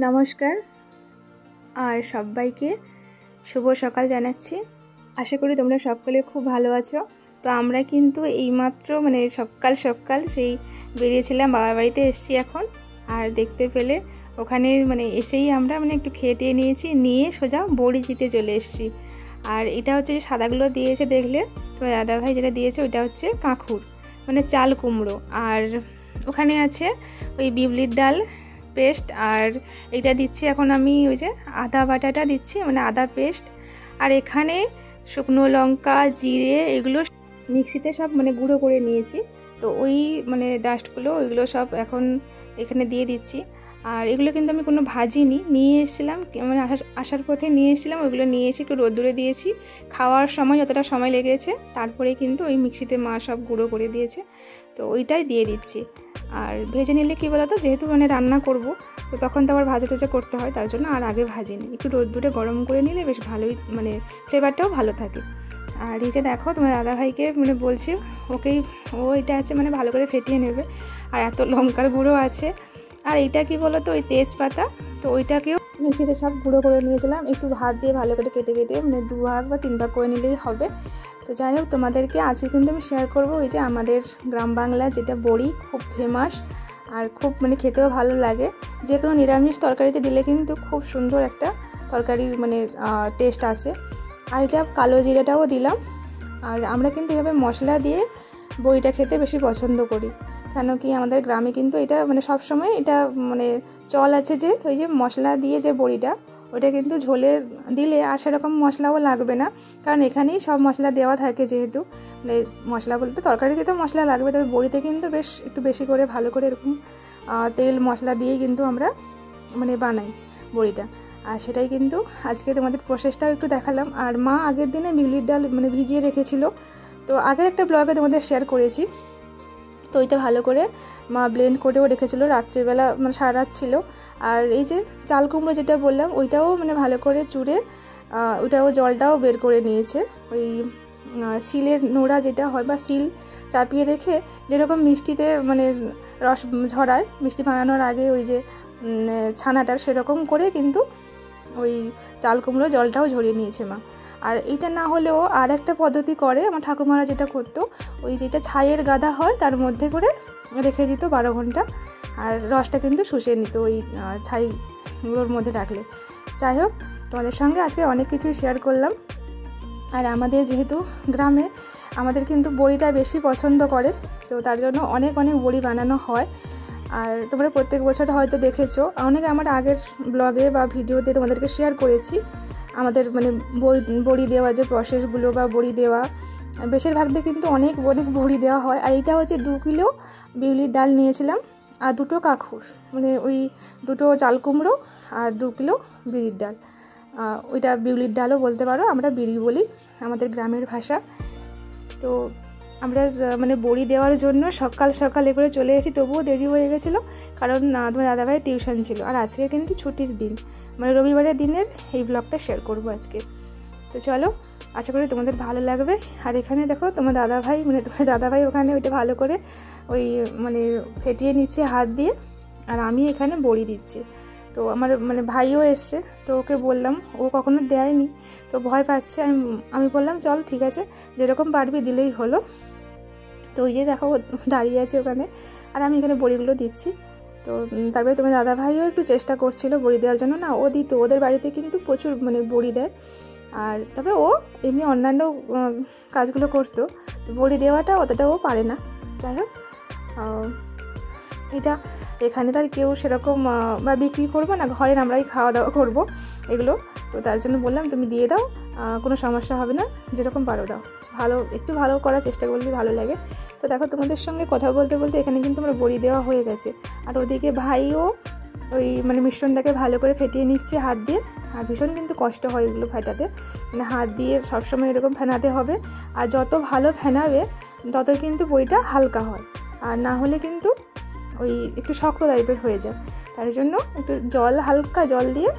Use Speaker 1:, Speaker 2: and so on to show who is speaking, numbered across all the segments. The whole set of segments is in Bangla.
Speaker 1: নমস্কার আর সবাইকে শুভ সকাল জানাচ্ছি। আশা করি তোমরা সকলে খুব ভালো আছো। তো আমরা কিন্তু এইমাত্র সকাল সকাল সেই বেরিয়েছিলাম, বাবার বাড়িতে এসেছি এখন। আর দেখতে পেলে ওখানে এসেই আমরা একটু খেয়ে টেয়ে নিয়েছি, নিয়ে সোজা বড়ি দিতে চলে এসেছি। আর এটা হচ্ছে যে সাদাগুলো দিয়েছে, দেখলে তোমার দাদাভাই যেটা দিয়েছে ওইটা হচ্ছে কাঁকুর চাল কুমড়ো। আর ওখানে আছে ওই বিউলির ডাল পেস্ট, আর এটা দিচ্ছি এখন আমি ওই যে আদা বাটাটা দিচ্ছি, আদা পেস্ট। আর এখানে শুকনো লঙ্কা জিরে এগুলো মিক্সিতে সব গুঁড়ো করে নিয়েছি। তো ওই ডাস্টগুলো ওইগুলো সব এখন এখানে দিয়ে দিচ্ছি। আর এগুলো কিন্তু আমি কোনো ভাজিনি, নিয়ে এসেছিলাম আসার পথে নিয়ে এসেছিলাম, ওইগুলো নিয়ে এসে একটু রোদ্দুরে দিয়েছি। খাওয়ার সময় যতটা সময় লেগেছে তারপরে কিন্তু ওই মিক্সিতে মা সব গুঁড়ো করে দিয়েছে, তো ওইটাই দিয়ে দিচ্ছি। আর ভেজে নিলে কী বলতো, যেহেতু রান্না করব তো তখন তো আবার ভাজা টাজা করতে হয়, তার জন্য আর আগে ভাজিনি, একটু রোদ্দুরে গরম করে নিলে বেশ ভালোই ফ্লেভারটাও ভালো থাকে। আর এই যে দেখো তোমার দাদাভাইকে বলছি ওকেই, ও এটা আছে ভালো করে ফেটিয়ে নেবে। আর এত লঙ্কার গুঁড়ো আছে, আর এইটা কি বলো তো ওই তেজপাতা, তো ওইটাকেও মিক্সিতে সব গুঁড়ো করে নিয়েছিলাম, একটু ভাত দিয়ে ভালো করে কেটে কেটে 2 ভাগ বা 3 ভাগ করে নিলেই হবে। তো যাই হোক, তোমাদেরকে আজকে কিন্তু আমি শেয়ার করবো ওই যে আমাদের গ্রাম বাংলা যেটা বড়ি, খুব ফেমাস আর খুব খেতেও ভালো লাগে। যে কোনো নিরামিষ তরকারিতে দিলে কিন্তু খুব সুন্দর একটা তরকারির টেস্ট আসে। আর এটা কালো জিরাটাও দিলাম। আর আমরা কিন্তু এভাবে মশলা দিয়ে বড়িটা খেতে বেশি পছন্দ করি, কেন কি আমাদের গ্রামে কিন্তু এটা সবসময় এটা চল আছে যে ওই যে মশলা দিয়ে যে বড়িটা, ওইটা কিন্তু ঝোলে দিলে আর সেরকম মশলাও লাগবে না, কারণ এখানেই সব মশলা দেওয়া থাকে। যেহেতু মশলা বলতে তরকারিতে তো মশলা লাগবে, তবে বড়িতে কিন্তু বেশ একটু বেশি করে ভালো করে এরকম তেল মশলা দিয়েই কিন্তু আমরা বানাই বড়িটা। আর সেটাই কিন্তু আজকে তোমাদের প্রসেসটাও একটু দেখালাম। আর মা আগের দিনে বিউলির ডাল ভিজিয়ে রেখেছিল, তো আগের একটা ব্লগে তোমাদের শেয়ার করেছি। তো ওইটা ভালো করে মা ব্লেন্ড করেও রেখেছিল, রাত্রিবেলা সারা রাত ছিল। আর এই যে চাল কুমড়ো যেটা বললাম, ওইটাও ভালো করে চুড়ে ওইটাও জলটাও বের করে নিয়েছে। ওই শিলের নোড়া যেটা হয় বা শিল চাপিয়ে রেখে যেরকম মিষ্টিতে রস ঝরায় মিষ্টি বানানোর আগে, ওই যে ছানাটার সেরকম করে কিন্তু ওই চাল কুমড়ো জলটাও ঝরিয়ে নিয়েছে মা। আর এটা না হলেও আর একটা পদ্ধতি করে আমার ঠাকুমারা, যেটা করতো ওই যেটা ছাইয়ের গাদা হয় তার মধ্যে করে রেখে দিত 12 ঘন্টা, আর রসটা কিন্তু শুষে নিত ওই ছাইগুলোর মধ্যে রাখলে। যাই হোক, তোমাদের সঙ্গে আজকে অনেক কিছুই শেয়ার করলাম। আর আমাদের যেহেতু গ্রামে আমাদের কিন্তু বড়িটা বেশি পছন্দ করে, তো তার জন্য অনেক অনেক বড়ি বানানো হয়। আর তোমরা প্রত্যেক বছর হয়তো দেখেছো, অনেক আমার আগের ব্লগে বা ভিডিওতে তোমাদেরকে শেয়ার করেছি আমাদের বড়ি দেওয়া যে প্রসেসগুলো বা বড়ি দেওয়া, বেশিরভাগটা কিন্তু অনেক অনেক বড়ি দেওয়া হয়। আর এইটা হচ্ছে 2 কিলো বিউলির ডাল নিয়েছিলাম, আর 2টো কাঁকুর ওই 2টো চাল কুমড়ো, আর 2 কিলো বিউলির ডাল। ওইটা বিউলির ডালও বলতে পারো, আমরা বিড়ি বলি আমাদের গ্রামের ভাষা। তো আমরা বড়ি দেওয়ার জন্য সকাল সকাল করে চলে এসেছি, তবুও দেরি হয়ে গেছিলো, কারণ তোমার দাদাভাইয়ের টিউশন ছিল। আর আজকে কিন্তু ছুটির দিন, রবিবারের দিনের এই ব্লগটা শেয়ার করবো আজকে। তো চলো, আশা করি তোমাদের ভালো লাগবে। আর এখানে দেখো তোমার দাদাভাই ওখানে ওইটা ভালো করে ওই ফেটিয়ে নিচ্ছে হাত দিয়ে, আর আমি এখানে বড়ি দিচ্ছি। তো আমার ভাইও এসছে, তো ওকে বললাম, ও কখনো দেয়নি তো ভয় পাচ্ছে। আমি বললাম চল ঠিক আছে, যেরকম পারবি দিলেই হলো। তো ওই যে দেখো দাঁড়িয়ে আছে ওখানে, আর আমি এখানে বড়িগুলো দিচ্ছি। তো তারপরে তোমার দাদাভাইও একটু চেষ্টা করছিল বড়ি দেওয়ার জন্য, না ও দিত, ওদের বাড়িতে কিন্তু প্রচুর বড়ি দেয়। আর তবে ও এমনি অন্যান্য কাজগুলো করতো, বড়ি দেওয়াটা অতটা ও পারে না। যাই হোক, এটা এখানে তার কেউ সেরকম বা বিক্রি করবো না, ঘরে আমরাই খাওয়া দাওয়া করবো এগুলো। তো তার জন্য বললাম তুমি দিয়ে দাও, কোনো সমস্যা হবে না, যেরকম পারো দাও, একটু ভালো করার চেষ্টা করলে ভালো লাগে। তো দেখো তোমাদের সঙ্গে কথা বলতে বলতে এখানে কিন্তু আমার বড়ি দেওয়া হয়ে গেছে। আর ওদিকে ভাইও ওই মিশ্রণটাকে ভালো করে ফেটিয়ে নিচ্ছে হাত দিয়ে। আর ভীষণ কিন্তু কষ্ট হয় এগুলো ফেটাতে, হাত দিয়ে সবসময় এরকম ফেনাতে হবে। আর যত ভালো ফেনাবে তত কিন্তু বড়িটা হালকা হয়, আর না হলে কিন্তু ওই একটু শক্ত টাইপের হয়ে যায়। তার জন্য একটু হালকা জল দিয়ে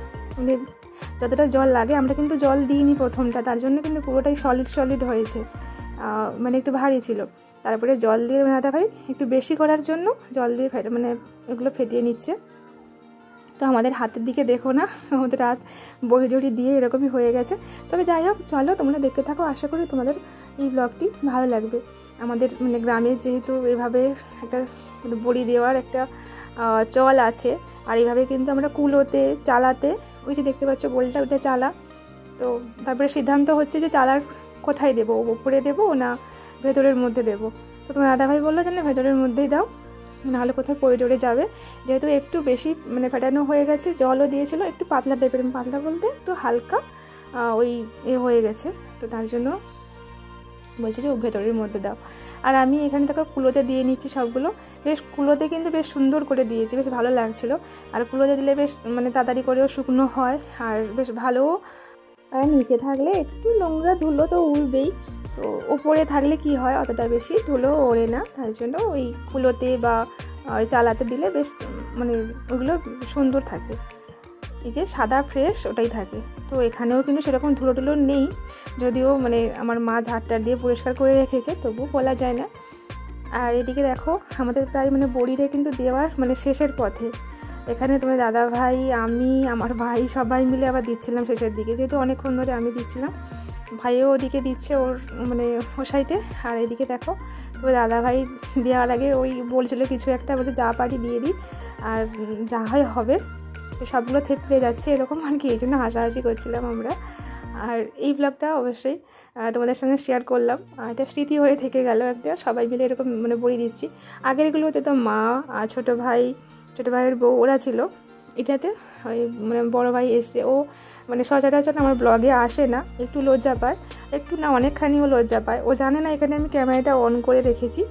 Speaker 1: যতটা জল লাগে, আমরা কিন্তু জল দিইনি প্রথমটা, তার জন্য কিন্তু পুরোটাই সলিড হয়েছে, একটু ভারী ছিল। তারপরে জল দিয়ে দাদাভাই একটু বেশি করার জন্য জল দিয়ে এগুলো ফেটিয়ে নিচ্ছে। তো আমাদের হাতের দিকে দেখো না, আমাদের হাত বড়ি টড়ি দিয়ে এরকমই হয়ে গেছে। তবে যাই হোক, চলো তোমরা দেখতে থাকো, আশা করি তোমাদের এই ব্লগটি ভালো লাগবে। আমাদের মানে গ্রামে যেহেতু এভাবে একটা বড়ি দেওয়ার একটা চল আছে, আর এইভাবে কিন্তু আমরা কুলোতে চালাতে, ওই যে দেখতে পাচ্ছ বড়িটা, ওইটা চালা। তো তারপরে সিদ্ধান্ত হচ্ছে যে চালার কোথায় দেবো, ওপরে দেবো না ভেতরের মধ্যে দেবো। তো তোমার দাদাভাই বললো যে না ভেতরের মধ্যেই দাও, নাহলে কোথাও পড়ে টড়ে যাবে। যেহেতু একটু বেশি মানে ফেটানো হয়ে গেছে, জলও দিয়েছিল, একটু পাতলা টাইপের, পাতলা বলতে একটু হালকা ওই হয়ে গেছে, তো তার জন্য বলছি যে ও ভেতরের মধ্যে দাও। আর আমি এখানে থেকে কুলোতে দিয়ে নিচ্ছি সবগুলো। বেশ কুলোতে কিন্তু বেশ সুন্দর করে দিয়েছি, বেশ ভালো লাগছিল। আর কুলোতে দিলে বেশ মানে তাড়াতাড়ি করেও শুকনো হয়, আর বেশ ভালোও। আর নিচে থাকলে একটু নোংরা ধুলো তো উড়বেই, তো ওপরে থাকলে কি হয় অতটা বেশি ধুলো ওড়ে না, তার জন্য ওই কুলোতে বা ওই চালাতে দিলে বেশ মানে ওগুলো সুন্দর থাকে। এই যে সাদা ফ্রেশ ওটাই থাকে। তো এখানেও কিন্তু সেরকম ধুলো টুলো নেই, যদিও মানে আমার মা ঝাড়টার দিয়ে পরিষ্কার করে রেখেছে, তবুও বলা যায় না। আর এদিকে দেখো আমাদের প্রায় মানে বড়িটা কিন্তু দেওয়ার মানে শেষের পথে। এখানে তোমার দাদা ভাই, আমি, আমার ভাই সবাই মিলে আবার দিচ্ছিলাম শেষের দিকে, যেহেতু অনেকক্ষণ ধরে আমি দিচ্ছিলাম, ভাইও ওদিকে দিচ্ছে ওর মানে ওর সাইডে। আর এদিকে দেখো তো দাদা ভাই দেওয়ার আগে ওই বলছিল কিছু একটা, বলে যা পারি দিয়ে দিই, আর যা হয় হবে। তো সবগুলো থেপড়ে যাচ্ছে এরকম আর কি, এই জন্য হাসাহাসি করছিলাম আমরা। আর এই ব্লগটা অবশ্যই তোমাদের সঙ্গে শেয়ার করলাম, এটা স্মৃতি হয়ে থেকে গেল একটা, সবাই মিলে এরকম মানে বড়ি দিচ্ছি। আগের এগুলোতে তো মা আর ছোটো ভাইয়ের বউ ওরা ছিল, এটাতে ওই মানে বড়ো ভাই এসছে, ও মানে সচরাচর আমার ব্লগে আসে না, একটু লজ্জা পায়, একটু না অনেকখানিও লজ্জা পায়। ও জানে না এখানে আমি ক্যামেরাটা অন করে রেখেছি।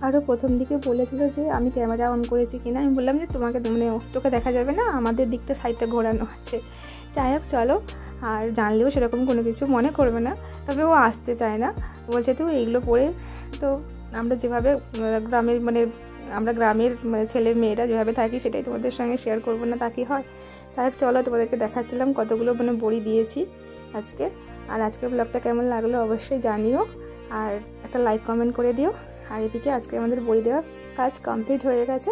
Speaker 1: আরও প্রথম দিকে বলেছিল যে আমি ক্যামেরা অন করেছি কিনা, আমি বললাম যে তোমাকে মানে তোকে দেখা যাবে না, আমাদের দিকটা সাইডটা ঘোরানো আছে। যাই হোক চলো, আর জানলেও সেরকম কোনো কিছু মনে করবে না, তবে ও আসতে চায় না, বলছে তো এইগুলো পরে। তো আমরা যেভাবে গ্রামের মানে আমরা গ্রামের মানে ছেলে মেয়েরা যেভাবে থাকি সেটাই তোমাদের সঙ্গে শেয়ার করবো না তা কি হয়। যাই হোক চলো, তোমাদেরকে দেখাচ্ছিলাম কতগুলো মানে বড়ি দিয়েছি আজকে। আর আজকের ব্লগটা কেমন লাগলো অবশ্যই জানিও, আর একটা লাইক কমেন্ট করে দিও। আর এদিকে আজকে আমাদের বড়ি দেওয়া কাজ কমপ্লিট হয়ে গেছে।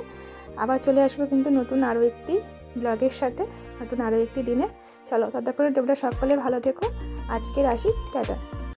Speaker 1: আবার চলে আসবো কিন্তু নতুন আরও একটি ব্লগের সাথে, নতুন আরও একটি দিনে। চলো ততক্ষণে তোমরা সকলে ভালো থেকো, আজকের আসি, টাটা।